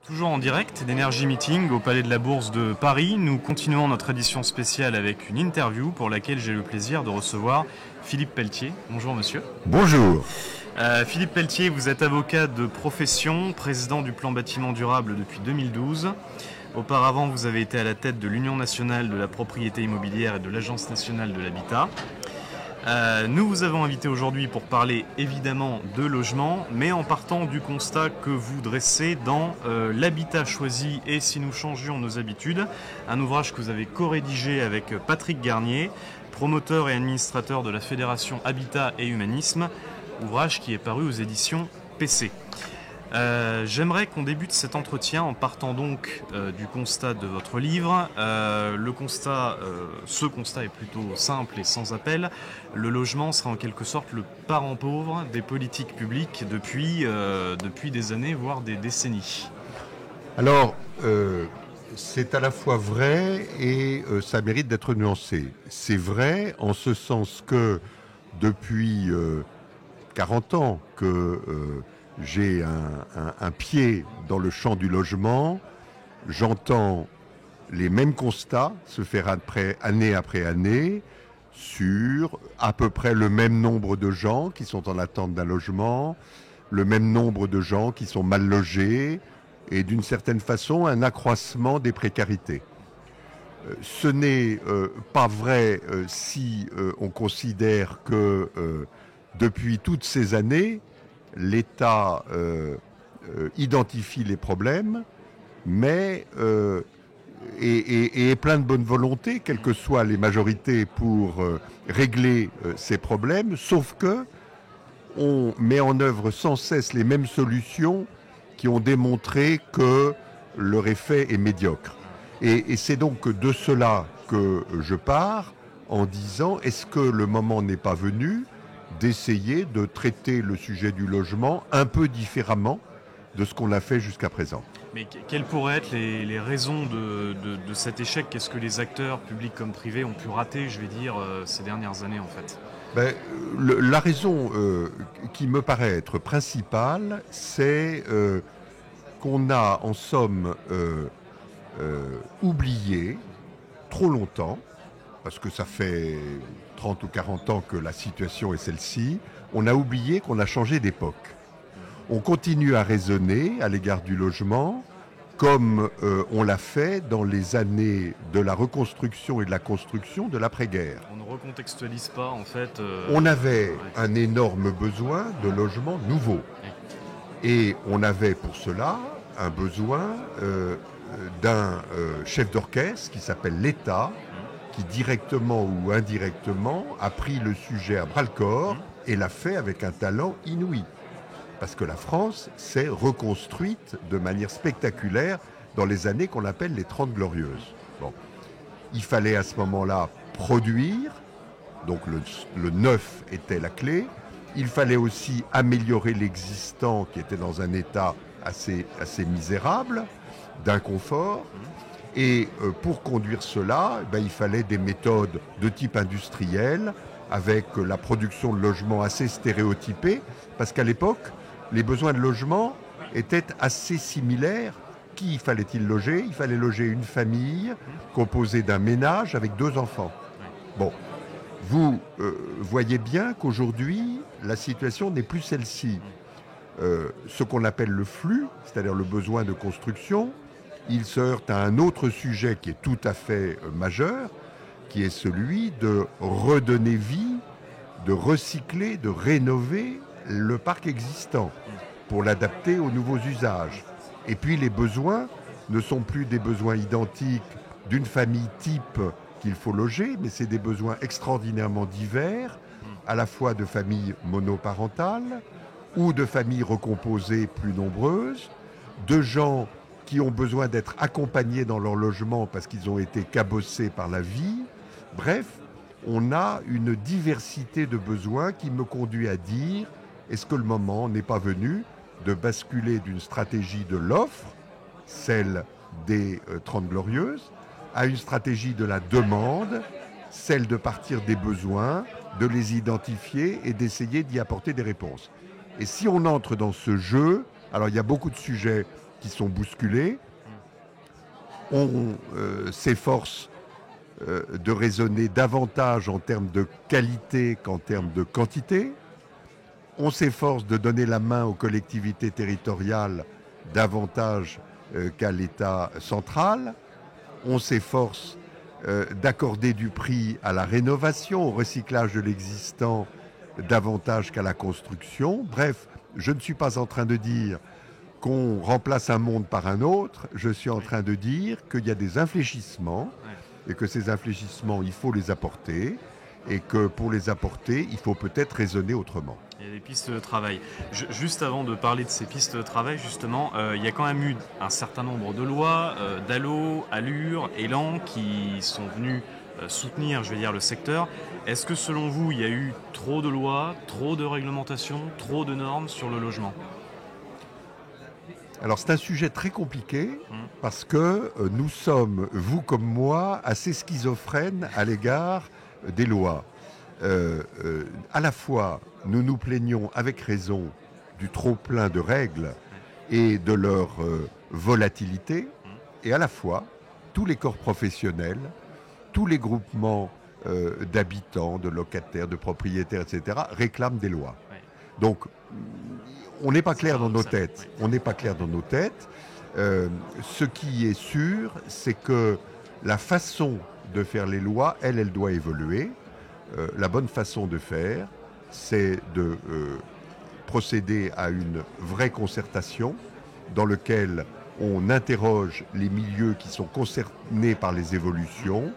Toujours en direct d'Energy Meeting au Palais de la Bourse de Paris, nous continuons notre édition spéciale avec une interview pour laquelle j'ai le plaisir de recevoir Philippe Pelletier. Bonjour monsieur. Bonjour. Philippe Pelletier, vous êtes avocat de profession, président du plan bâtiment durable depuis 2012. Auparavant, vous avez été à la tête de l'Union nationale de la propriété immobilière et de l'Agence nationale de l'habitat. Nous vous avons invité aujourd'hui pour parler évidemment de logement, mais en partant du constat que vous dressez dans L'habitat choisi et si nous changions nos habitudes, un ouvrage que vous avez co-rédigé avec Patrick Garnier, promoteur et administrateur de la Fédération Habitat et Humanisme, ouvrage qui est paru aux éditions PC. J'aimerais qu'on débute cet entretien en partant donc du constat de votre livre. Ce constat est plutôt simple et sans appel. Le logement sera en quelque sorte le parent pauvre des politiques publiques depuis des années, voire des décennies. Alors, c'est à la fois vrai et ça mérite d'être nuancé. C'est vrai en ce sens que depuis 40 ans que j'ai un pied dans le champ du logement, j'entends les mêmes constats se faire année après année sur à peu près le même nombre de gens qui sont en attente d'un logement, le même nombre de gens qui sont mal logés et d'une certaine façon un accroissement des précarités. Ce n'est pas vrai si on considère que depuis toutes ces années, l'État identifie les problèmes, mais est plein de bonne volonté, quelles que soient les majorités, pour régler ces problèmes, sauf que on met en œuvre sans cesse les mêmes solutions qui ont démontré que leur effet est médiocre. Et c'est donc de cela que je pars en disant, est-ce que le moment n'est pas venu d'essayer de traiter le sujet du logement un peu différemment de ce qu'on a fait jusqu'à présent. Mais quelles pourraient être les raisons de cet échec? Qu'est-ce que les acteurs, publics comme privés, ont pu rater, je vais dire, ces dernières années en fait? La raison qui me paraît être principale, c'est qu'on a en somme oublié trop longtemps, parce que ça fait 30 ou 40 ans que la situation est celle-ci, on a oublié qu'on a changé d'époque. On continue à raisonner à l'égard du logement comme on l'a fait dans les années de la reconstruction et de la construction de l'après-guerre. On ne recontextualise pas en fait... On avait un énorme besoin de logements nouveaux. Et on avait pour cela un besoin d'un chef d'orchestre qui s'appelle l'État, qui directement ou indirectement a pris le sujet à bras-le-corps et l'a fait avec un talent inouï. Parce que la France s'est reconstruite de manière spectaculaire dans les années qu'on appelle les 30 Glorieuses. Bon. Il fallait à ce moment-là produire, donc le neuf était la clé. Il fallait aussi améliorer l'existant qui était dans un état assez misérable, d'inconfort. Et pour conduire cela, il fallait des méthodes de type industriel, avec la production de logements assez stéréotypée, parce qu'à l'époque, les besoins de logement étaient assez similaires. Qui fallait-il loger? Il fallait loger une famille composée d'un ménage avec 2 enfants. Bon, vous voyez bien qu'aujourd'hui, la situation n'est plus celle-ci. Ce qu'on appelle le flux, c'est-à-dire le besoin de construction, il se heurte à un autre sujet qui est tout à fait majeur, qui est celui de redonner vie, de recycler, de rénover le parc existant pour l'adapter aux nouveaux usages. Et puis les besoins ne sont plus des besoins identiques d'une famille type qu'il faut loger, mais c'est des besoins extraordinairement divers, à la fois de familles monoparentales ou de familles recomposées plus nombreuses, de gens qui ont besoin d'être accompagnés dans leur logement parce qu'ils ont été cabossés par la vie. Bref, on a une diversité de besoins qui me conduit à dire, est-ce que le moment n'est pas venu de basculer d'une stratégie de l'offre, celle des 30 Glorieuses, à une stratégie de la demande, celle de partir des besoins, de les identifier et d'essayer d'y apporter des réponses. Et si on entre dans ce jeu, alors il y a beaucoup de sujets qui sont bousculés. On s'efforce de raisonner davantage en termes de qualité qu'en termes de quantité. On s'efforce de donner la main aux collectivités territoriales davantage qu'à l'État central. On s'efforce d'accorder du prix à la rénovation, au recyclage de l'existant davantage qu'à la construction. Bref, je ne suis pas en train de dire qu'on remplace un monde par un autre. Je suis en train de dire qu'il y a des infléchissements et que ces infléchissements, il faut les apporter et que pour les apporter, il faut peut-être raisonner autrement. Il y a des pistes de travail. Juste avant de parler de ces pistes de travail, justement, il y a quand même eu un certain nombre de lois, DALO, Allure, Élan, qui sont venus soutenir, je vais dire, le secteur. Est-ce que selon vous, il y a eu trop de lois, trop de réglementations, trop de normes sur le logement ? Alors c'est un sujet très compliqué parce que nous sommes, vous comme moi, assez schizophrènes à l'égard des lois. À la fois, nous nous plaignons avec raison du trop-plein de règles et de leur volatilité, et à la fois, tous les corps professionnels, tous les groupements d'habitants, de locataires, de propriétaires, etc., réclament des lois. Donc, on n'est pas clair dans nos têtes. On n'est pas clair dans nos têtes. Ce qui est sûr, c'est que la façon de faire les lois, elle doit évoluer. La bonne façon de faire, c'est de procéder à une vraie concertation dans laquelle on interroge les milieux qui sont concernés par les évolutions,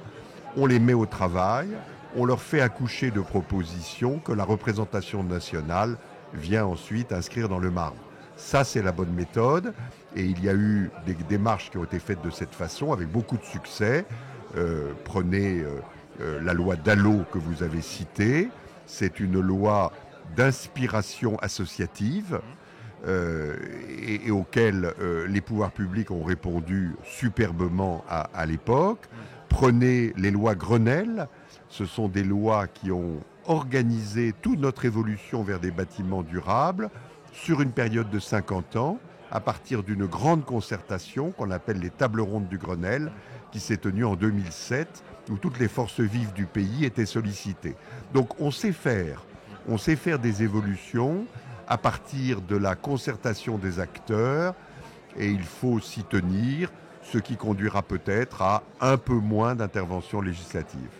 on les met au travail, on leur fait accoucher de propositions que la représentation nationale vient ensuite inscrire dans le marbre. Ça, c'est la bonne méthode, et il y a eu des démarches qui ont été faites de cette façon avec beaucoup de succès. Prenez la loi DALO que vous avez citée, c'est une loi d'inspiration associative et auquel les pouvoirs publics ont répondu superbement à l'époque. Prenez les lois Grenelle, ce sont des lois qui ont organisé toute notre évolution vers des bâtiments durables sur une période de 50 ans, à partir d'une grande concertation qu'on appelle les tables rondes du Grenelle, qui s'est tenue en 2007, où toutes les forces vives du pays étaient sollicitées. Donc on sait faire des évolutions à partir de la concertation des acteurs, et il faut s'y tenir, ce qui conduira peut-être à un peu moins d'intervention législative.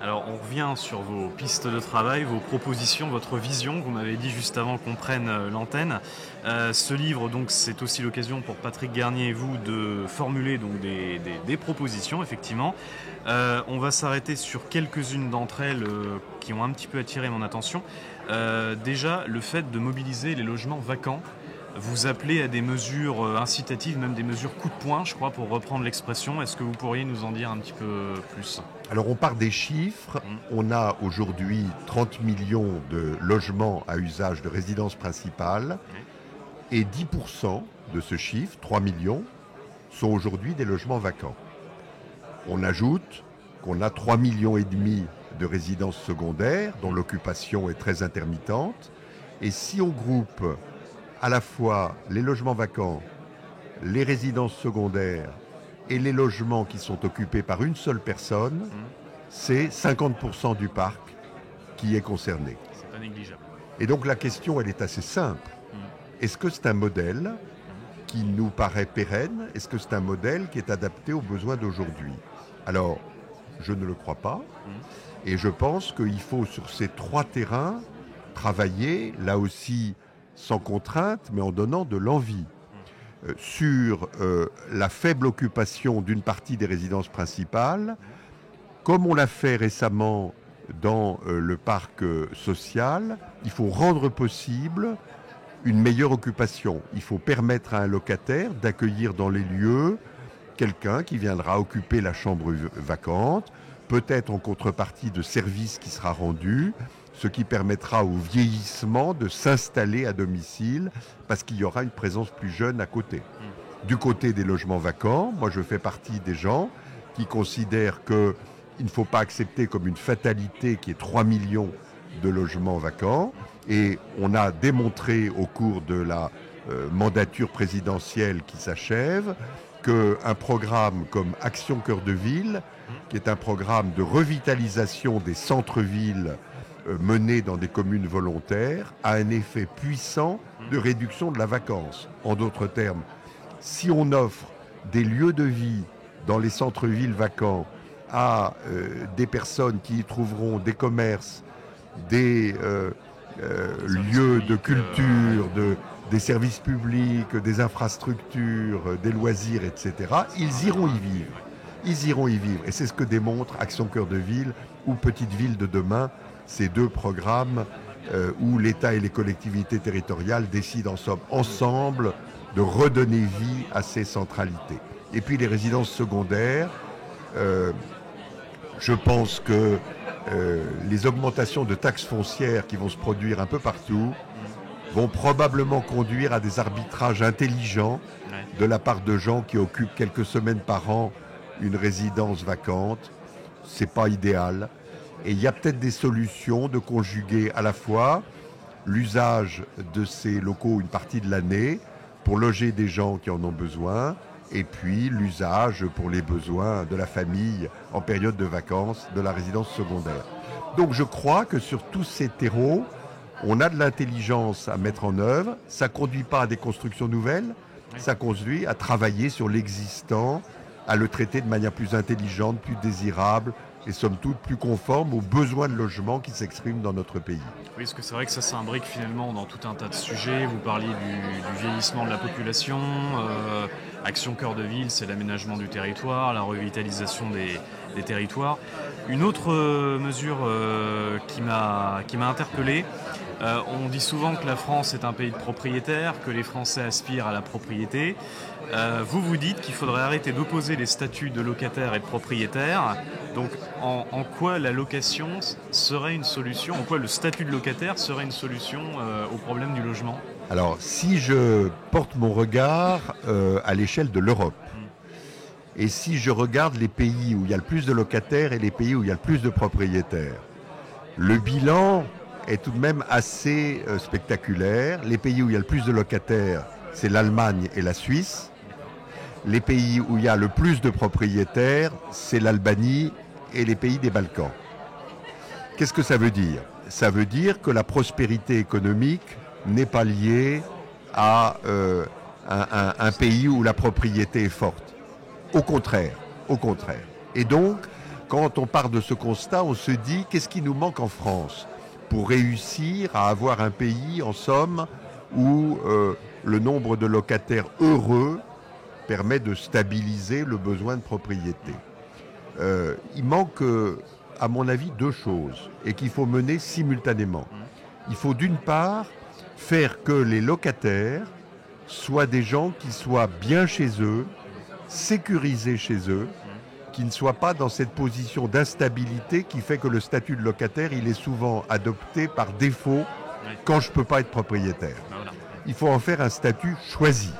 Alors on revient sur vos pistes de travail, vos propositions, votre vision. Vous m'avez dit juste avant qu'on prenne l'antenne. Ce livre, donc, c'est aussi l'occasion pour Patrick Garnier et vous de formuler donc des propositions, effectivement. On va s'arrêter sur quelques-unes d'entre elles qui ont un petit peu attiré mon attention. Déjà, le fait de mobiliser les logements vacants. Vous appelez à des mesures incitatives, même des mesures coup de poing, je crois, pour reprendre l'expression. Est-ce que vous pourriez nous en dire un petit peu plus ? Alors on part des chiffres. On a aujourd'hui 30 millions de logements à usage de résidence principale et 10% de ce chiffre, 3 millions, sont aujourd'hui des logements vacants. On ajoute qu'on a 3,5 millions de résidences secondaires dont l'occupation est très intermittente. Et si on groupe à la fois les logements vacants, les résidences secondaires et les logements qui sont occupés par une seule personne, c'est 50% du parc qui est concerné. C'est pas négligeable. Et donc la question, elle est assez simple. Est-ce que c'est un modèle qui nous paraît pérenne ? Est-ce que c'est un modèle qui est adapté aux besoins d'aujourd'hui ? Alors, je ne le crois pas. Et je pense qu'il faut sur ces 3 terrains travailler, là aussi, sans contrainte, mais en donnant de l'envie. Sur la faible occupation d'une partie des résidences principales, comme on l'a fait récemment dans le parc social, il faut rendre possible une meilleure occupation. Il faut permettre à un locataire d'accueillir dans les lieux quelqu'un qui viendra occuper la chambre vacante, peut-être en contrepartie de services qui sera rendu, ce qui permettra au vieillissement de s'installer à domicile parce qu'il y aura une présence plus jeune à côté. Du côté des logements vacants, moi je fais partie des gens qui considèrent qu'il ne faut pas accepter comme une fatalité qu'il y ait 3 millions de logements vacants. Et on a démontré au cours de la mandature présidentielle qui s'achève, qu'un programme comme Action Cœur de Ville, qui est un programme de revitalisation des centres-villes mené dans des communes volontaires, a un effet puissant de réduction de la vacance. En d'autres termes, si on offre des lieux de vie dans les centres-villes vacants à des personnes qui y trouveront des commerces, des lieux de culture, des services publics, des infrastructures, des loisirs, etc., ils iront y vivre. Ils iront y vivre. Et c'est ce que démontre Action Cœur de Ville ou Petite Ville de demain, ces deux programmes où l'État et les collectivités territoriales décident en somme ensemble de redonner vie à ces centralités. Et puis les résidences secondaires, je pense que les augmentations de taxes foncières qui vont se produire un peu partout vont probablement conduire à des arbitrages intelligents de la part de gens qui occupent quelques semaines par an une résidence vacante. C'est pas idéal. Et il y a peut-être des solutions de conjuguer à la fois l'usage de ces locaux une partie de l'année pour loger des gens qui en ont besoin, et puis l'usage pour les besoins de la famille en période de vacances de la résidence secondaire. Donc je crois que sur tous ces terreaux, on a de l'intelligence à mettre en œuvre. Ça ne conduit pas à des constructions nouvelles, ça conduit à travailler sur l'existant, à le traiter de manière plus intelligente, plus désirable, et somme toute plus conforme aux besoins de logement qui s'expriment dans notre pays. Oui, parce que c'est vrai que ça s'imbrique finalement dans tout un tas de sujets. Vous parliez du vieillissement de la population, Action Cœur de Ville, c'est l'aménagement du territoire, la revitalisation des territoires. Une autre mesure qui m'a interpellé, on dit souvent que la France est un pays de propriétaires, que les Français aspirent à la propriété. Vous dites qu'il faudrait arrêter d'opposer les statuts de locataires et de propriétaires. Donc en quoi la location serait une solution, en quoi le statut de locataire serait une solution au problème du logement ? Alors si je porte mon regard à l'échelle de l'Europe, et si je regarde les pays où il y a le plus de locataires et les pays où il y a le plus de propriétaires, le bilan est tout de même assez spectaculaire. Les pays où il y a le plus de locataires, c'est l'Allemagne et la Suisse. Les pays où il y a le plus de propriétaires, c'est l'Albanie et les pays des Balkans. Qu'est-ce que ça veut dire ? Ça veut dire que la prospérité économique n'est pas liée à un pays où la propriété est forte. Au contraire, au contraire. Et donc, quand on part de ce constat, on se dit, qu'est-ce qui nous manque en France pour réussir à avoir un pays, en somme, où le nombre de locataires heureux permet de stabiliser le besoin de propriété. Il manque, à mon avis, deux choses, et qu'il faut mener simultanément. Il faut d'une part faire que les locataires soient des gens qui soient bien chez eux, sécurisés chez eux, qui ne soient pas dans cette position d'instabilité qui fait que le statut de locataire, il est souvent adopté par défaut quand je ne peux pas être propriétaire. Il faut en faire un statut choisi.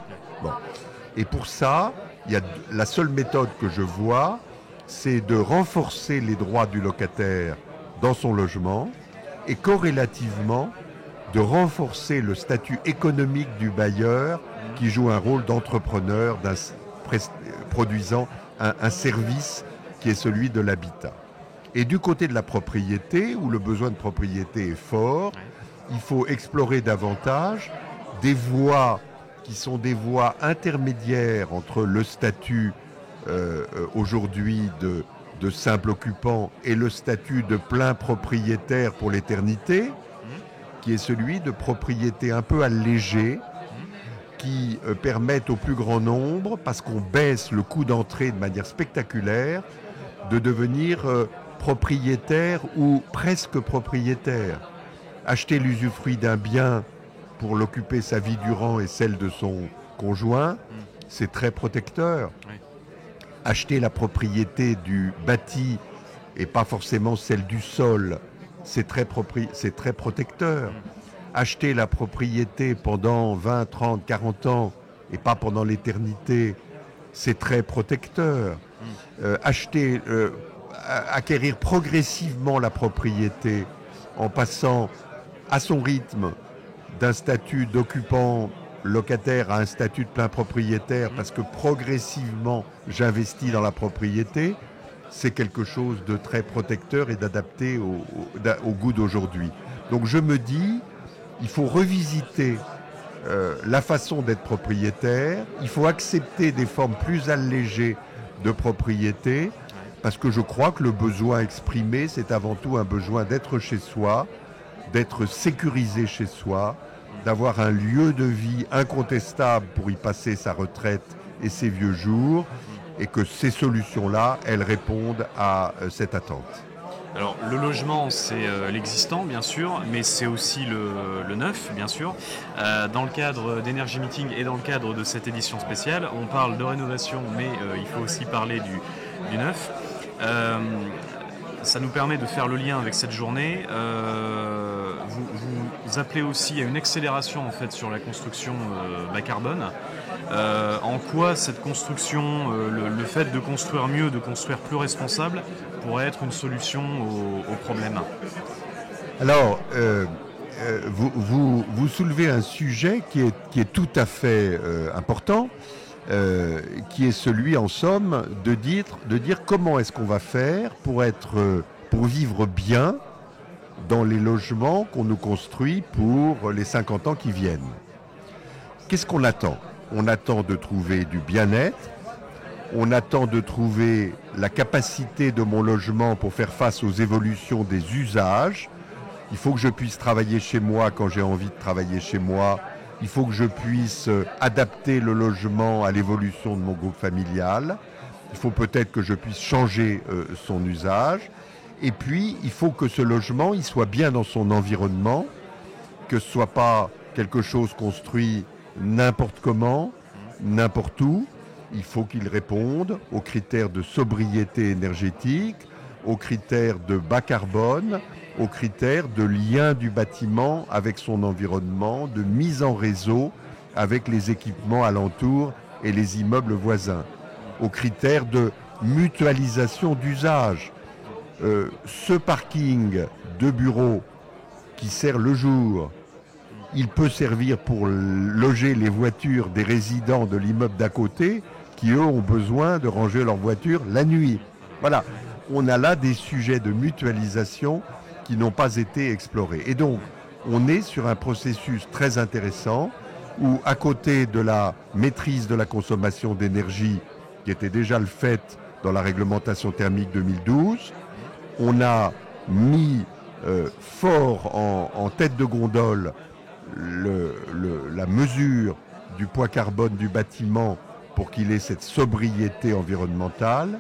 Bon. Et pour ça, la seule méthode que je vois, c'est de renforcer les droits du locataire dans son logement et corrélativement de renforcer le statut économique du bailleur qui joue un rôle d'entrepreneur produisant un service qui est celui de l'habitat. Et du côté de la propriété, où le besoin de propriété est fort, il faut explorer davantage des voies qui sont des voies intermédiaires entre le statut aujourd'hui de simple occupant et le statut de plein propriétaire pour l'éternité, qui est celui de propriété un peu allégée, qui permettent au plus grand nombre, parce qu'on baisse le coût d'entrée de manière spectaculaire, de devenir propriétaire ou presque propriétaire. Acheter l'usufruit d'un bien pour l'occuper sa vie durant et celle de son conjoint, c'est très protecteur. Oui. Acheter la propriété du bâti et pas forcément celle du sol, c'est très protecteur. Acheter la propriété pendant 20, 30, 40 ans et pas pendant l'éternité, c'est très protecteur. Acquérir progressivement la propriété en passant à son rythme d'un statut d'occupant locataire à un statut de plein propriétaire parce que progressivement j'investis dans la propriété, c'est quelque chose de très protecteur et d'adapté au goût d'aujourd'hui. Donc je me dis, il faut revisiter la façon d'être propriétaire, il faut accepter des formes plus allégées de propriété, parce que je crois que le besoin exprimé, c'est avant tout un besoin d'être chez soi, d'être sécurisé chez soi, d'avoir un lieu de vie incontestable pour y passer sa retraite et ses vieux jours, et que ces solutions-là, elles répondent à cette attente. Alors le logement, c'est l'existant bien sûr, mais c'est aussi le neuf bien sûr. Dans le cadre d'Energy Meeting et dans le cadre de cette édition spéciale, on parle de rénovation, mais il faut aussi parler du neuf. Ça nous permet de faire le lien avec cette journée. Vous appelez aussi à une accélération en fait sur la construction bas carbone. En quoi cette construction, le fait de construire mieux, de construire plus responsable, pourrait être une solution au problème? Alors, vous soulevez un sujet qui est tout à fait important, qui est celui, en somme, de dire comment est-ce qu'on va faire pour vivre bien dans les logements qu'on nous construit pour les 50 ans qui viennent. Qu'est-ce qu'on attend ? On attend de trouver du bien-être, on attend de trouver la capacité de mon logement pour faire face aux évolutions des usages. Il faut que je puisse travailler chez moi quand j'ai envie de travailler chez moi. Il faut que je puisse adapter le logement à l'évolution de mon groupe familial. Il faut peut-être que je puisse changer son usage. Et puis, il faut que ce logement il soit bien dans son environnement, que ce ne soit pas quelque chose construit n'importe comment, n'importe où. Il faut qu'il réponde aux critères de sobriété énergétique, aux critères de bas carbone, aux critères de lien du bâtiment avec son environnement, de mise en réseau avec les équipements alentours et les immeubles voisins, aux critères de mutualisation d'usage. Ce parking de bureau qui sert le jour, il peut servir pour loger les voitures des résidents de l'immeuble d'à côté qui, eux, ont besoin de ranger leurs voitures la nuit. Voilà, on a là des sujets de mutualisation qui n'ont pas été explorés. Et donc, on est sur un processus très intéressant où, à côté de la maîtrise de la consommation d'énergie, qui était déjà le fait dans la réglementation thermique 2012, on a mis fort en tête de gondole la mesure du poids carbone du bâtiment pour qu'il ait cette sobriété environnementale.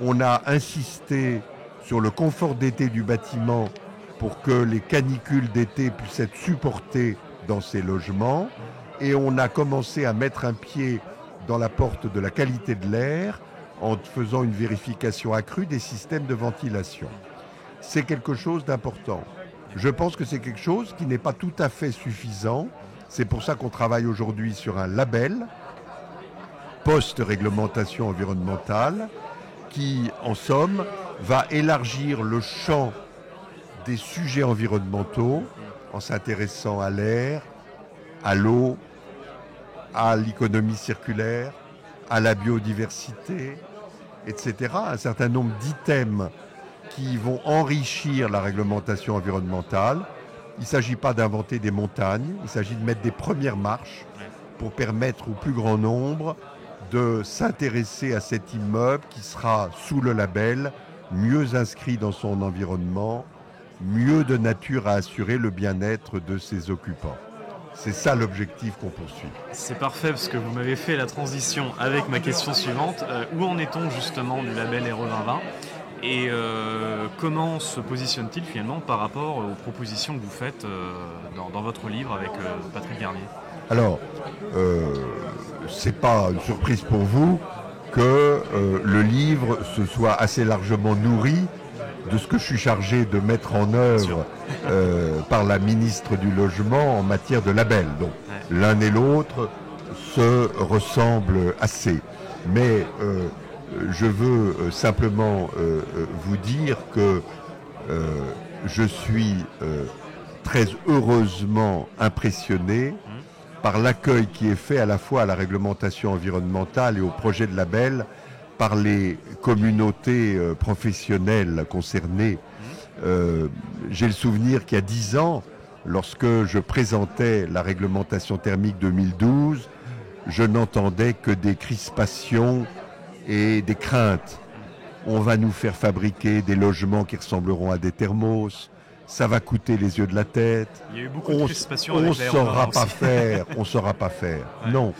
On a insisté sur le confort d'été du bâtiment pour que les canicules d'été puissent être supportées dans ces logements. Et on a commencé à mettre un pied dans la porte de la qualité de l'air en faisant une vérification accrue des systèmes de ventilation. C'est quelque chose d'important. Je pense que c'est quelque chose qui n'est pas tout à fait suffisant. C'est pour ça qu'on travaille aujourd'hui sur un label post-réglementation environnementale qui, en somme, va élargir le champ des sujets environnementaux en s'intéressant à l'air, à l'eau, à l'économie circulaire, à la biodiversité, etc. Un certain nombre d'items qui vont enrichir la réglementation environnementale. Il ne s'agit pas d'inventer des montagnes, il s'agit de mettre des premières marches pour permettre au plus grand nombre de s'intéresser à cet immeuble qui sera sous le label mieux inscrit dans son environnement, mieux de nature à assurer le bien-être de ses occupants. C'est ça l'objectif qu'on poursuit. C'est parfait parce que vous m'avez fait la transition avec ma question suivante. Où en est-on justement du label RE 2020 et comment se positionne-t-il finalement par rapport aux propositions que vous faites dans votre livre avec Patrick Garnier? Alors, c'est pas une surprise pour vous que le livre se soit assez largement nourri de ce que je suis chargé de mettre en œuvre par la ministre du Logement en matière de label. Donc, l'un et l'autre se ressemblent assez. Mais je veux simplement vous dire que je suis très heureusement impressionné par l'accueil qui est fait à la fois à la réglementation environnementale et au projet de label par les communautés professionnelles concernées. J'ai le souvenir qu'il y a 10 ans, lorsque je présentais la réglementation thermique 2012, je n'entendais que des crispations et des craintes. On va nous faire fabriquer des logements qui ressembleront à des thermos, ça va coûter les yeux de la tête. Il y a eu beaucoup de crispations on ne avec saura pas faire, on saura pas faire. Ouais. Non,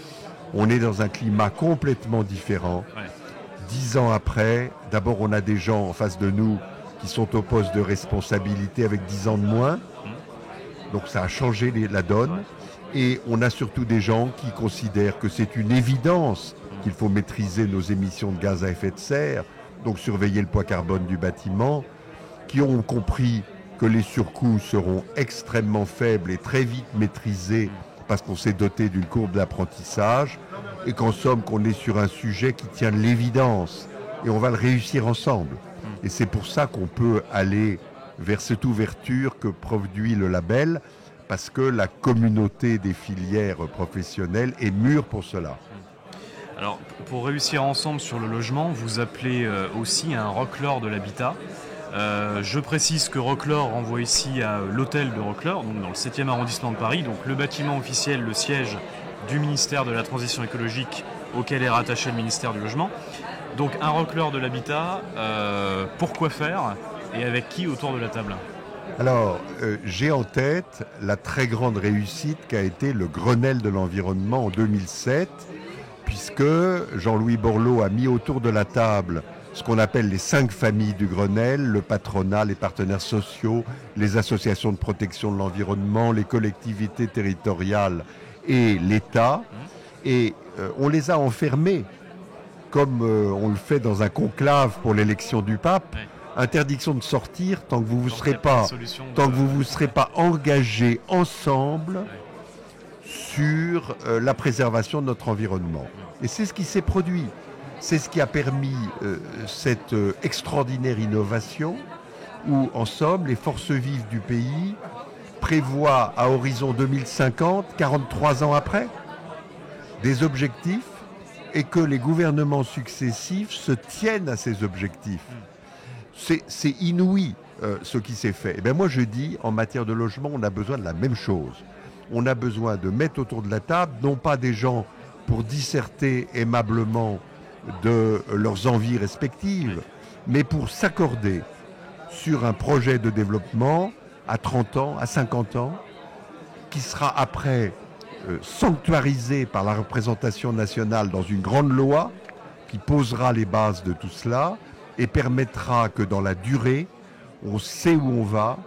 on est dans un climat complètement différent. Ouais. 10 ans après, d'abord on a des gens en face de nous qui sont au poste de responsabilité avec 10 ans de moins. Donc ça a changé la donne. Ouais. Et on a surtout des gens qui considèrent que c'est une évidence qu'il faut maîtriser nos émissions de gaz à effet de serre, donc surveiller le poids carbone du bâtiment, qui ont compris que les surcoûts seront extrêmement faibles et très vite maîtrisés parce qu'on s'est doté d'une courbe d'apprentissage et qu'en somme qu'on est sur un sujet qui tient de l'évidence et on va le réussir ensemble. Et c'est pour ça qu'on peut aller vers cette ouverture que produit le label, parce que la communauté des filières professionnelles est mûre pour cela. Alors, pour réussir ensemble sur le logement, vous appelez aussi un Rocklor de l'habitat. Je précise que Rocklor renvoie ici à l'hôtel de Rocklor, donc dans le 7e arrondissement de Paris, donc le bâtiment officiel, le siège du ministère de la Transition écologique auquel est rattaché le ministère du Logement. Donc un Rocklor de l'habitat, pourquoi faire et avec qui autour de la table ? Alors, j'ai en tête la très grande réussite qu'a été le Grenelle de l'environnement en 2007, puisque Jean-Louis Borloo a mis autour de la table ce qu'on appelle les 5 familles du Grenelle, le patronat, les partenaires sociaux, les associations de protection de l'environnement, les collectivités territoriales et l'État. Et on les a enfermés, comme on le fait dans un conclave pour l'élection du pape. Interdiction de sortir tant que vous vous serez pas engagés ensemble sur la préservation de notre environnement. Et c'est ce qui s'est produit. C'est ce qui a permis cette extraordinaire innovation où, en somme, les forces vives du pays prévoient à horizon 2050, 43 ans après, des objectifs et que les gouvernements successifs se tiennent à ces objectifs. C'est inouï ce qui s'est fait. Et bien moi je dis, en matière de logement, on a besoin de la même chose. On a besoin de mettre autour de la table, non pas des gens pour disserter aimablement de leurs envies respectives, mais pour s'accorder sur un projet de développement à 30 ans, à 50 ans, qui sera après sanctuarisé par la représentation nationale dans une grande loi qui posera les bases de tout cela et permettra que dans la durée, on sait où on va,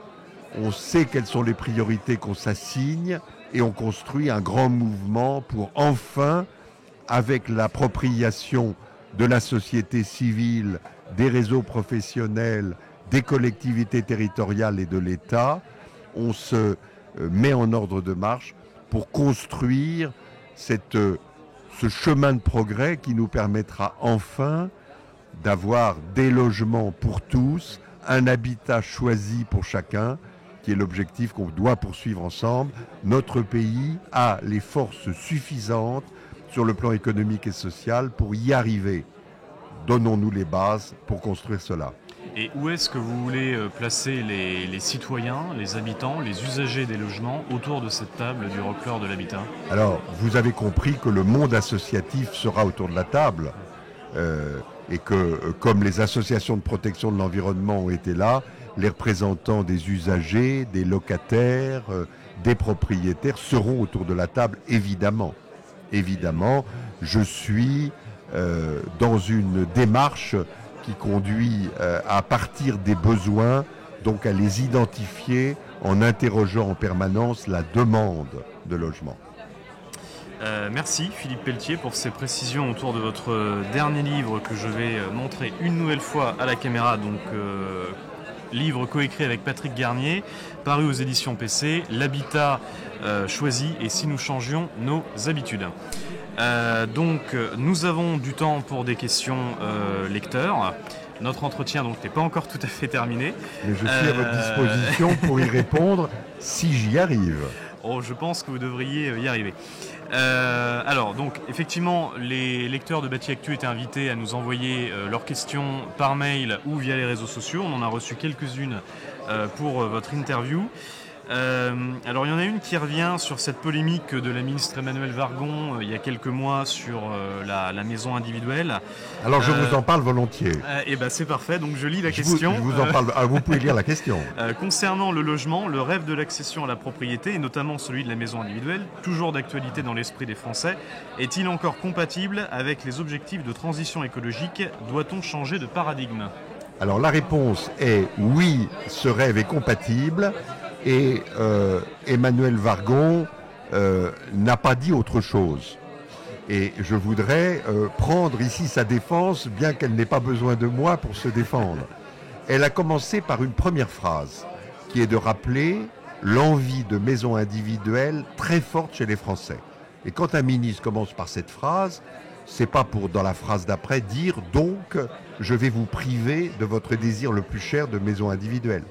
on sait quelles sont les priorités qu'on s'assigne et on construit un grand mouvement pour enfin, avec l'appropriation de la société civile, des réseaux professionnels, des collectivités territoriales et de l'État, on se met en ordre de marche pour construire ce chemin de progrès qui nous permettra enfin d'avoir des logements pour tous, un habitat choisi pour chacun, qui est l'objectif qu'on doit poursuivre ensemble. Notre pays a les forces suffisantes sur le plan économique et social pour y arriver. Donnons-nous les bases pour construire cela. Et où est-ce que vous voulez placer les citoyens, les habitants, les usagers des logements autour de cette table du Rocklor de l'habitat ? Alors, vous avez compris que le monde associatif sera autour de la table et que, comme les associations de protection de l'environnement ont été là, les représentants des usagers, des locataires, des propriétaires seront autour de la table, évidemment. Évidemment, je suis dans une démarche qui conduit à partir des besoins, donc à les identifier en interrogeant en permanence la demande de logement. Merci Philippe Pelletier pour ces précisions autour de votre dernier livre que je vais montrer une nouvelle fois à la caméra, donc livre coécrit avec Patrick Garnier, paru aux éditions PC, L'habitat choisi et si nous changions nos habitudes. Donc nous avons du temps pour des questions lecteurs. Notre entretien donc n'est pas encore tout à fait terminé. Mais je suis à votre disposition pour y répondre si j'y arrive. Oh, je pense que vous devriez y arriver. Alors, donc, effectivement, les lecteurs de Bâti Actu étaient invités à nous envoyer leurs questions par mail ou via les réseaux sociaux. On en a reçu quelques-unes pour votre interview. Alors il y en a une qui revient sur cette polémique de la ministre Emmanuelle Wargon il y a quelques mois sur la maison individuelle. Alors je vous en parle volontiers. Et ben c'est parfait, donc je lis la question. Je vous en parle. Vous pouvez lire la question. Concernant le logement, le rêve de l'accession à la propriété, et notamment celui de la maison individuelle, toujours d'actualité dans l'esprit des Français, est-il encore compatible avec les objectifs de transition écologique? Doit-on changer de paradigme? Alors la réponse est oui, ce rêve est compatible. Et Emmanuelle Wargon n'a pas dit autre chose. Et je voudrais prendre ici sa défense, bien qu'elle n'ait pas besoin de moi pour se défendre. Elle a commencé par une première phrase, qui est de rappeler l'envie de maison individuelle très forte chez les Français. Et quand un ministre commence par cette phrase, c'est pas pour, dans la phrase d'après, dire « donc, je vais vous priver de votre désir le plus cher de maison individuelle ».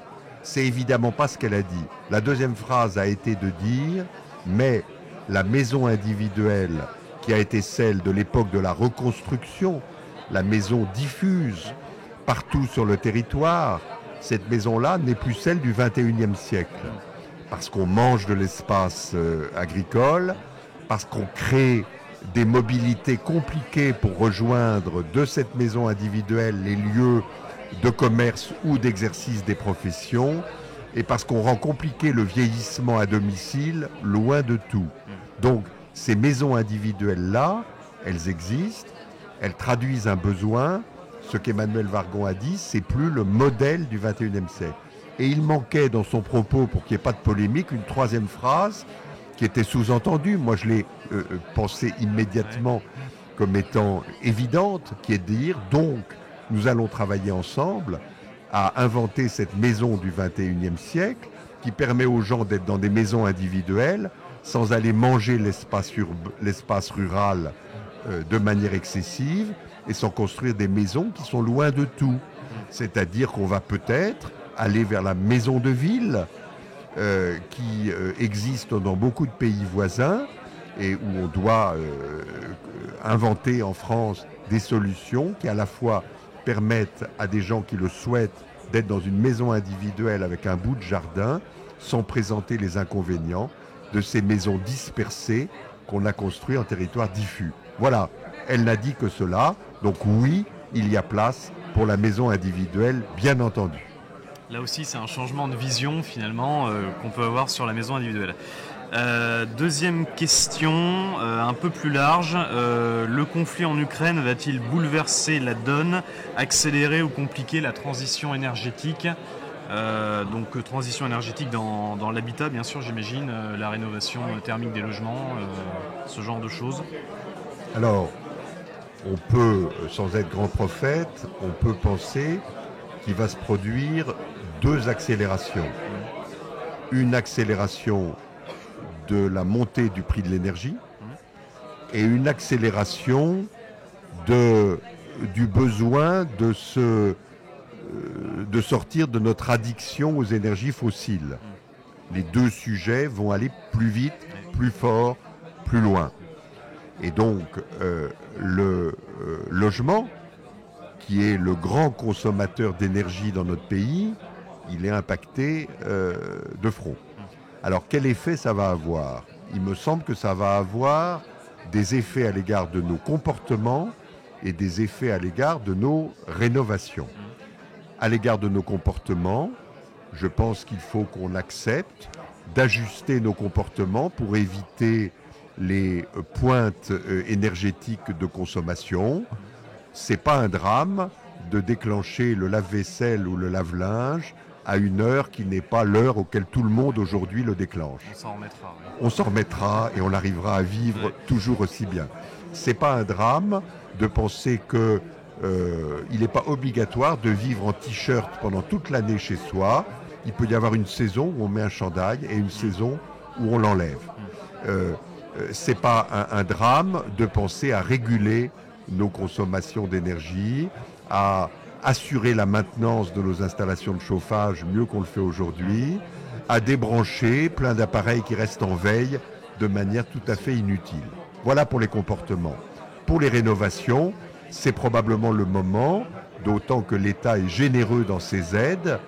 C'est évidemment pas ce qu'elle a dit. La deuxième phrase a été de dire « mais la maison individuelle qui a été celle de l'époque de la reconstruction, la maison diffuse partout sur le territoire, cette maison-là n'est plus celle du 21e siècle. Parce qu'on mange de l'espace agricole, parce qu'on crée des mobilités compliquées pour rejoindre de cette maison individuelle les lieux de commerce ou d'exercice des professions, et parce qu'on rend compliqué le vieillissement à domicile loin de tout. Donc ces maisons individuelles-là, elles existent, elles traduisent un besoin. Ce qu'Emmanuelle Wargon a dit, c'est plus le modèle du 21e siècle. Et il manquait dans son propos, pour qu'il n'y ait pas de polémique, une troisième phrase qui était sous-entendue. Moi je l'ai pensée immédiatement comme étant évidente, qui est de dire donc nous allons travailler ensemble à inventer cette maison du 21e siècle qui permet aux gens d'être dans des maisons individuelles sans aller manger l'espace rural de manière excessive et sans construire des maisons qui sont loin de tout. C'est-à-dire qu'on va peut-être aller vers la maison de ville qui existe dans beaucoup de pays voisins et où on doit inventer en France des solutions qui à la fois permettent à des gens qui le souhaitent d'être dans une maison individuelle avec un bout de jardin sans présenter les inconvénients de ces maisons dispersées qu'on a construites en territoire diffus. Voilà, elle n'a dit que cela, donc oui, il y a place pour la maison individuelle, bien entendu. Là aussi, c'est un changement de vision finalement qu'on peut avoir sur la maison individuelle. Deuxième question, un peu plus large. Le conflit en Ukraine va-t-il bouleverser la donne, accélérer ou compliquer la transition énergétique? Donc transition énergétique dans l'habitat, bien sûr, j'imagine, la rénovation thermique des logements, ce genre de choses. Alors, on peut, sans être grand prophète, on peut penser qu'il va se produire deux accélérations. Une accélération de la montée du prix de l'énergie et une accélération du besoin de sortir de notre addiction aux énergies fossiles. Les deux sujets vont aller plus vite, plus fort, plus loin. Et donc, le logement, qui est le grand consommateur d'énergie dans notre pays, il est impacté de front. Alors, quel effet ça va avoir? Il me semble que ça va avoir des effets à l'égard de nos comportements et des effets à l'égard de nos rénovations. À l'égard de nos comportements, je pense qu'il faut qu'on accepte d'ajuster nos comportements pour éviter les pointes énergétiques de consommation. C'est pas un drame de déclencher le lave-vaisselle ou le lave-linge à une heure qui n'est pas l'heure auquel tout le monde aujourd'hui le déclenche. On s'en remettra. Oui. On s'en remettra et on arrivera à vivre toujours aussi bien. C'est pas un drame de penser que il n'est pas obligatoire de vivre en t-shirt pendant toute l'année chez soi. Il peut y avoir une saison où on met un chandail et une saison où on l'enlève. C'est pas un drame de penser à réguler nos consommations d'énergie, à assurer la maintenance de nos installations de chauffage mieux qu'on le fait aujourd'hui, à débrancher plein d'appareils qui restent en veille de manière tout à fait inutile. Voilà pour les comportements. Pour les rénovations, c'est probablement le moment, d'autant que l'État est généreux dans ses aides,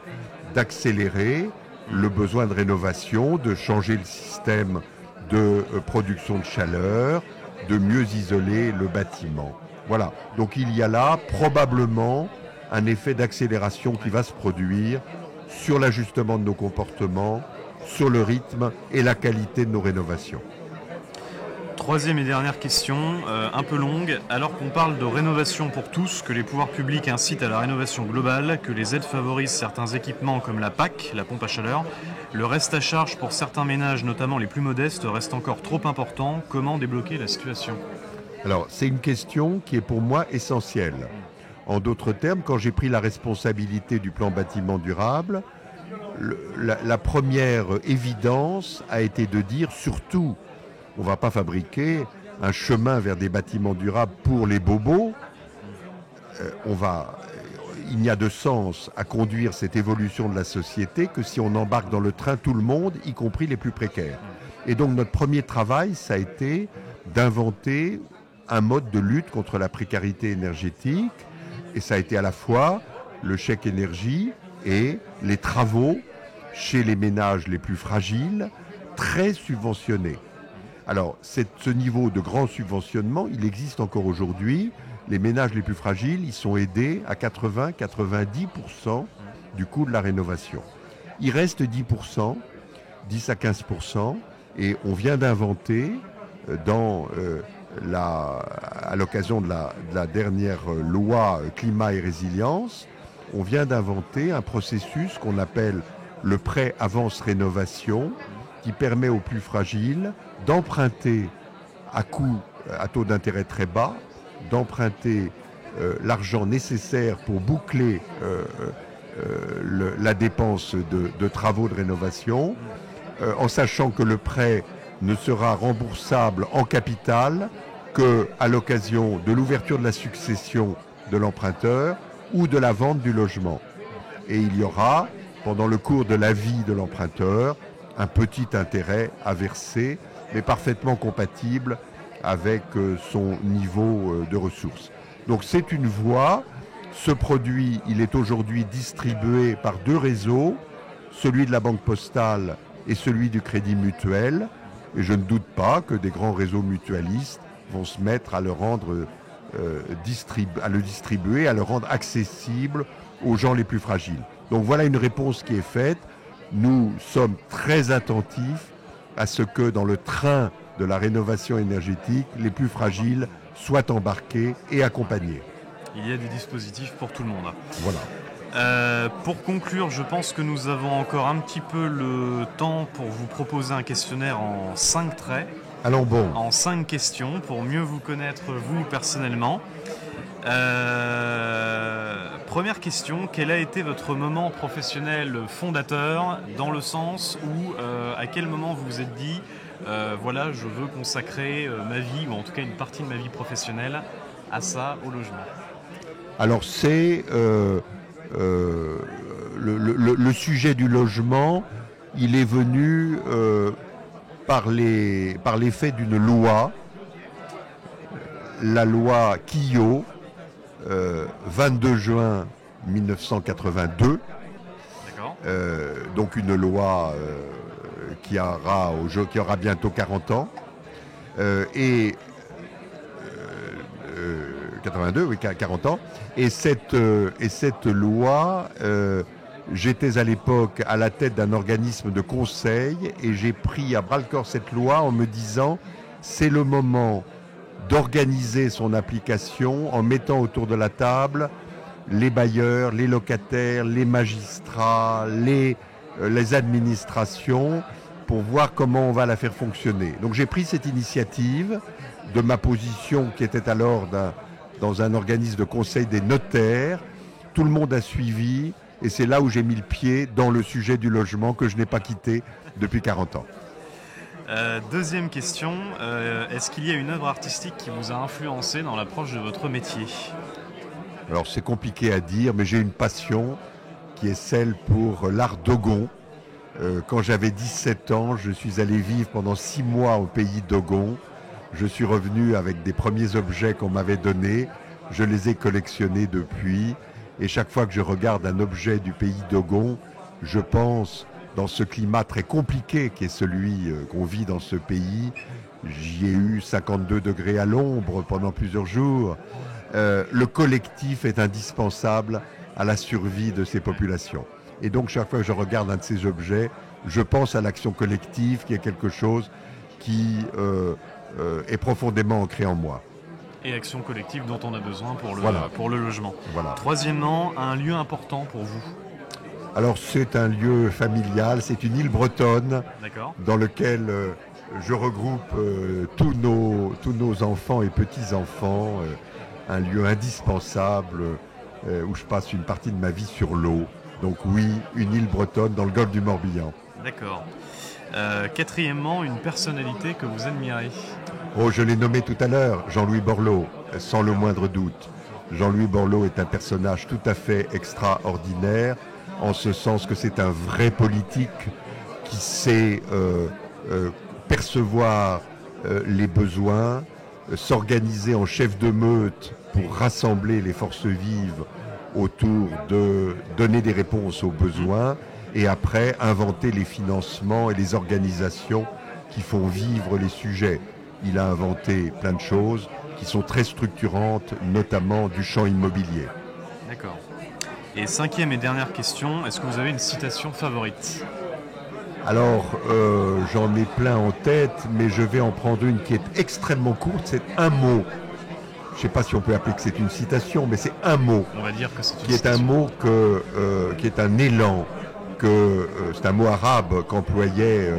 d'accélérer le besoin de rénovation, de changer le système de production de chaleur, de mieux isoler le bâtiment. Voilà. Donc il y a là probablement un effet d'accélération qui va se produire sur l'ajustement de nos comportements, sur le rythme et la qualité de nos rénovations. Troisième et dernière question, un peu longue. Alors qu'on parle de rénovation pour tous, que les pouvoirs publics incitent à la rénovation globale, que les aides favorisent certains équipements comme la PAC, la pompe à chaleur, le reste à charge pour certains ménages, notamment les plus modestes, reste encore trop important. Comment débloquer la situation ? Alors, c'est une question qui est pour moi essentielle. En d'autres termes, quand j'ai pris la responsabilité du plan bâtiment durable, la première évidence a été de dire surtout, on ne va pas fabriquer un chemin vers des bâtiments durables pour les bobos. Il n'y a de sens à conduire cette évolution de la société que si on embarque dans le train tout le monde, y compris les plus précaires. Et donc notre premier travail, ça a été d'inventer un mode de lutte contre la précarité énergétique. Et ça a été à la fois le chèque énergie et les travaux chez les ménages les plus fragiles, très subventionnés. Alors, ce niveau de grand subventionnement, il existe encore aujourd'hui. Les ménages les plus fragiles, ils sont aidés à 80-90% du coût de la rénovation. Il reste 10%, 10 à 15%, et on vient d'inventer, à l'occasion de la dernière loi climat et résilience, on vient d'inventer un processus qu'on appelle le prêt avance rénovation, qui permet aux plus fragiles d'emprunter à taux d'intérêt très bas, d'emprunter l'argent nécessaire pour boucler la dépense de travaux de rénovation, en sachant que le prêt ne sera remboursable en capital qu'à l'occasion de l'ouverture de la succession de l'emprunteur ou de la vente du logement. Et il y aura, pendant le cours de la vie de l'emprunteur, un petit intérêt à verser, mais parfaitement compatible avec son niveau de ressources. Donc c'est une voie. Ce produit, il est aujourd'hui distribué par deux réseaux, celui de la Banque Postale et celui du Crédit Mutuel. Et je ne doute pas que des grands réseaux mutualistes vont se mettre à le rendre à le distribuer, à le rendre accessible aux gens les plus fragiles. Donc voilà une réponse qui est faite. Nous sommes très attentifs à ce que dans le train de la rénovation énergétique, les plus fragiles soient embarqués et accompagnés. Il y a des dispositifs pour tout le monde. Voilà. Pour conclure, je pense que nous avons encore un petit peu le temps pour vous proposer un questionnaire en 5 traits. Allons bon. En 5 questions pour mieux vous connaître vous personnellement. Première question, quel a été votre moment professionnel fondateur, dans le sens où à quel moment vous vous êtes dit voilà, je veux consacrer ma vie, ou en tout cas une partie de ma vie professionnelle à ça, au logement? Alors c'est le sujet du logement, il est venu par l'effet d'une loi, la loi Quillot, 22 juin 1982. D'accord. Donc une loi qui aura bientôt 40 ans. 82, oui, 40 ans. Et cette loi, j'étais à l'époque à la tête d'un organisme de conseil et j'ai pris à bras-le-corps cette loi en me disant c'est le moment d'organiser son application en mettant autour de la table les bailleurs, les locataires, les magistrats, les administrations pour voir comment on va la faire fonctionner. Donc j'ai pris cette initiative de ma position qui était alors dans un organisme de conseil des notaires. Tout le monde a suivi et c'est là où j'ai mis le pied dans le sujet du logement que je n'ai pas quitté depuis 40 ans. Deuxième question, est-ce qu'il y a une œuvre artistique qui vous a influencé dans l'approche de votre métier? Alors c'est compliqué à dire, mais j'ai une passion qui est celle pour l'art dogon, Quand j'avais 17 ans, je suis allé vivre pendant 6 mois au pays d'Ogon. Je suis revenu avec des premiers objets qu'on m'avait donnés. Je les ai collectionnés depuis. Et chaque fois que je regarde un objet du pays d'Ogon, je pense, dans ce climat très compliqué qui est celui qu'on vit dans ce pays, j'y ai eu 52 degrés à l'ombre pendant plusieurs jours. Le collectif est indispensable à la survie de ces populations. Et donc chaque fois que je regarde un de ces objets, je pense à l'action collective qui est quelque chose qui est profondément ancré en moi. Et action collective dont on a besoin Voilà. pour le logement. Voilà. Troisièmement, un lieu important pour vous. Alors c'est un lieu familial, c'est une île bretonne dans lequel je regroupe tous nos enfants et petits-enfants, un lieu indispensable où je passe une partie de ma vie sur l'eau. Donc oui, une île bretonne dans le golfe du Morbihan. D'accord. Quatrièmement, une personnalité que vous admirez. Oh, je l'ai nommé tout à l'heure, Jean-Louis Borloo, sans le moindre doute. Jean-Louis Borloo est un personnage tout à fait extraordinaire, en ce sens que c'est un vrai politique qui sait percevoir les besoins, s'organiser en chef de meute pour rassembler les forces vives autour de donner des réponses aux besoins et après inventer les financements et les organisations qui font vivre les sujets. Il a inventé plein de choses qui sont très structurantes, notamment du champ immobilier. D'accord. Et cinquième et dernière question, est-ce que vous avez une citation favorite ? Alors, j'en ai plein en tête, mais je vais en prendre une qui est extrêmement courte, c'est un mot. Je ne sais pas si on peut appeler que c'est une citation, mais c'est un mot. On va dire que c'est une qui citation. est un mot qui est un élan, c'est un mot arabe qu'employait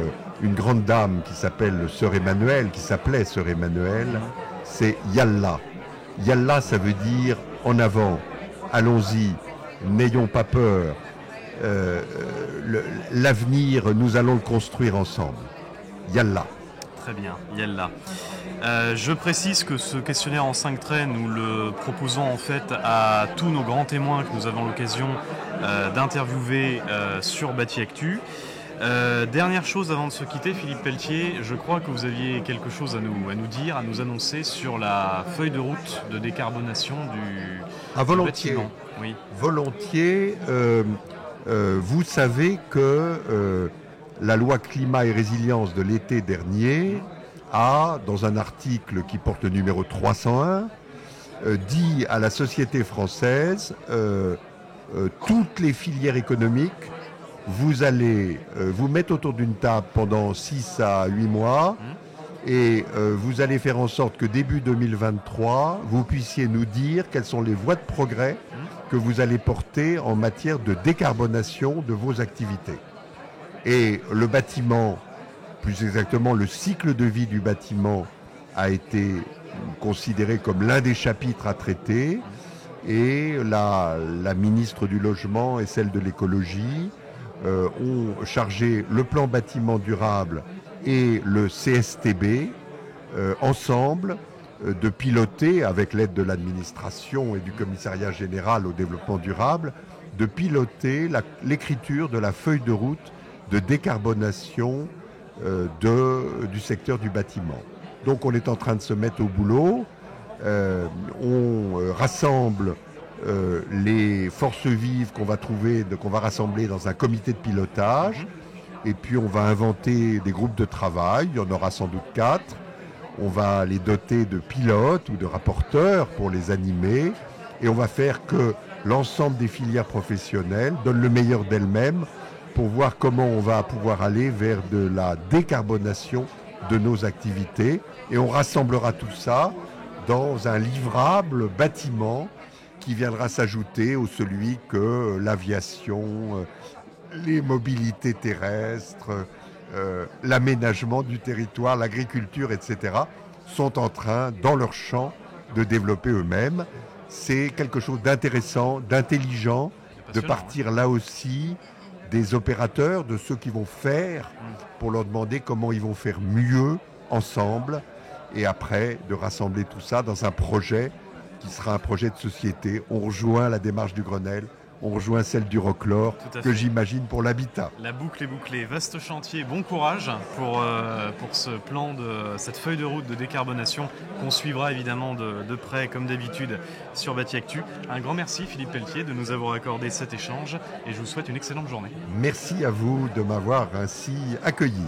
une grande dame qui s'appelait Sœur Emmanuel, c'est Yallah. Yallah, ça veut dire en avant, allons-y, n'ayons pas peur. L'avenir, nous allons le construire ensemble. Yallah. Très bien, Yallah. Je précise que ce questionnaire en 5 traits, nous le proposons en fait à tous nos grands témoins que nous avons l'occasion d'interviewer sur Bâti Actu. Dernière chose avant de se quitter, Philippe Pelletier, je crois que vous aviez quelque chose à nous dire, à nous annoncer sur la feuille de route de décarbonation du bâtiment. Oui. Volontiers. Vous savez que la loi climat et résilience de l'été dernier a, dans un article qui porte le numéro 301, dit à la société française toutes les filières économiques, vous allez vous mettre autour d'une table pendant 6 à 8 mois et vous allez faire en sorte que début 2023, vous puissiez nous dire quelles sont les voies de progrès que vous allez porter en matière de décarbonation de vos activités. Et le bâtiment, plus exactement le cycle de vie du bâtiment, a été considéré comme l'un des chapitres à traiter. Et la ministre du Logement et celle de l'écologie ont chargé le plan bâtiment durable et le CSTB ensemble de piloter, avec l'aide de l'administration et du commissariat général au développement durable, de piloter l'écriture de la feuille de route de décarbonation du secteur du bâtiment. Donc on est en train de se mettre au boulot, on rassemble les forces vives qu'on va rassembler dans un comité de pilotage, et puis on va inventer des groupes de travail, il y en aura sans doute 4. On va les doter de pilotes ou de rapporteurs pour les animer, et on va faire que l'ensemble des filières professionnelles donnent le meilleur d'elles-mêmes pour voir comment on va pouvoir aller vers de la décarbonation de nos activités. Et on rassemblera tout ça dans un livrable bâtiment qui viendra s'ajouter au celui que l'aviation, les mobilités terrestres, l'aménagement du territoire, l'agriculture, etc., sont en train, dans leur champ, de développer eux-mêmes. C'est quelque chose d'intéressant, d'intelligent, de partir là aussi des opérateurs, de ceux qui vont faire, pour leur demander comment ils vont faire mieux ensemble, et après de rassembler tout ça dans un projet qui sera un projet de société. On rejoint la démarche du Grenelle, on rejoint celle du Roquelaure, que j'imagine pour l'habitat. La boucle est bouclée. Vaste chantier, bon courage pour ce plan, cette feuille de route de décarbonation qu'on suivra évidemment de près, comme d'habitude, sur Batiactu. Un grand merci, Philippe Pelletier, de nous avoir accordé cet échange et je vous souhaite une excellente journée. Merci à vous de m'avoir ainsi accueilli.